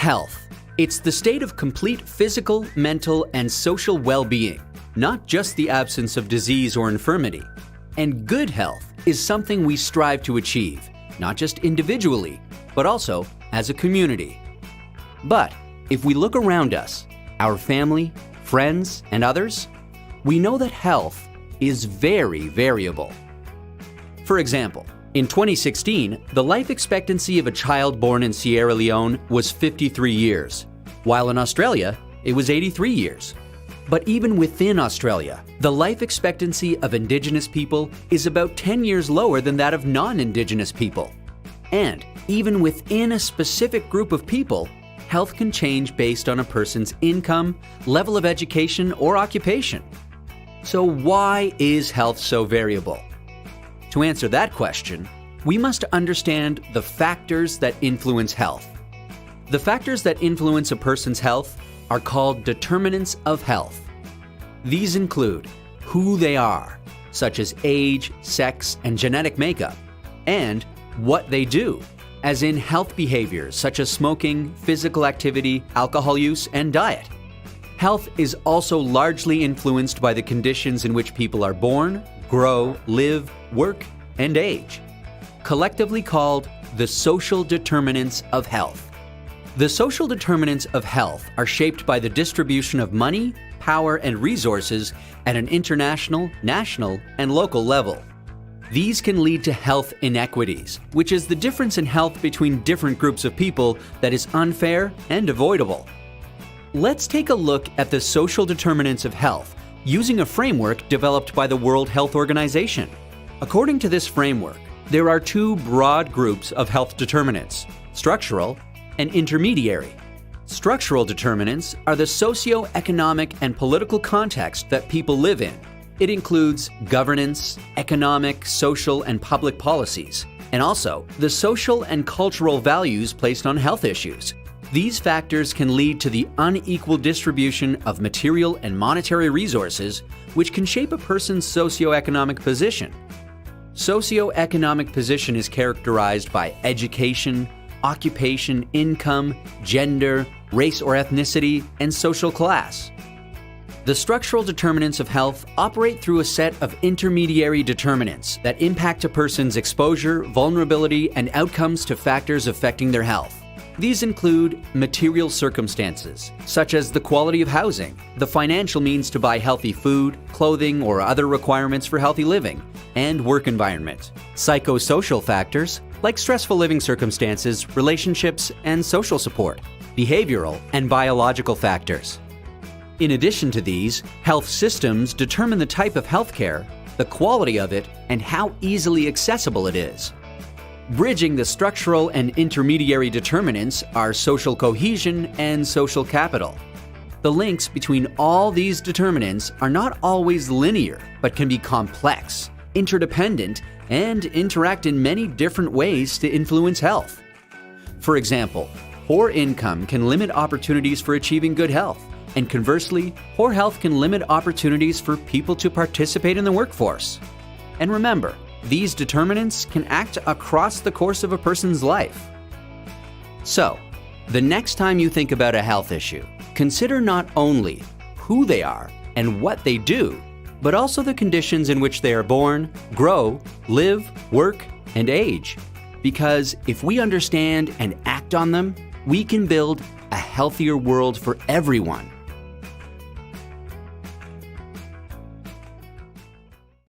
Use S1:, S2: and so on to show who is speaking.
S1: Health. It's the state of complete physical, mental, and social well-being, not just the absence of disease or infirmity. And good health is something we strive to achieve, not just individually, but also as a community. But if we look around us, our family, friends, and others, we know that health is very variable. For example, in 2016, the life expectancy of a child born in Sierra Leone was 53 years, while in Australia, it was 83 years. But even within Australia, the life expectancy of Indigenous people is about 10 years lower than that of non-Indigenous people. And even within a specific group of people, health can change based on a person's income, level of education, or occupation. So why is health so variable? To answer that question, we must understand the factors that influence health. The factors that influence a person's health are called determinants of health. These include who they are, such as age, sex, and genetic makeup, and what they do, as in health behaviors such as smoking, physical activity, alcohol use, and diet. Health is also largely influenced by the conditions in which people are born, grow, live, work, and age, collectively called the social determinants of health. The social determinants of health are shaped by the distribution of money, power, and resources at an international, national, and local level. These can lead to health inequities, which is the difference in health between different groups of people that is unfair and avoidable. Let's take a look at the social determinants of health using a framework developed by the World Health Organization. According to this framework, there are two broad groups of health determinants: structural and intermediary. Structural determinants are the socio-economic and political context that people live in. It includes governance, economic, social, and public policies, and also the social and cultural values placed on health issues. These factors can lead to the unequal distribution of material and monetary resources, which can shape a person's socioeconomic position. Socioeconomic position is characterized by education, occupation, income, gender, race or ethnicity, and social class. The structural determinants of health operate through a set of intermediary determinants that impact a person's exposure, vulnerability, and outcomes to factors affecting their health. These include material circumstances, such as the quality of housing, the financial means to buy healthy food, clothing, or other requirements for healthy living, and work environment. Psychosocial factors, like stressful living circumstances, relationships, and social support. Behavioral and biological factors. In addition to these, health systems determine the type of healthcare, the quality of it, and how easily accessible it is. Bridging the structural and intermediary determinants are social cohesion and social capital. The links between all these determinants are not always linear, but can be complex, interdependent, and interact in many different ways to influence health. For example, poor income can limit opportunities for achieving good health, and conversely, poor health can limit opportunities for people to participate in the workforce. And remember, these determinants can act across the course of a person's life. So, the next time you think about a health issue, consider not only who they are and what they do, but also the conditions in which they are born, grow, live, work, and age. Because if we understand and act on them, we can build a healthier world for everyone.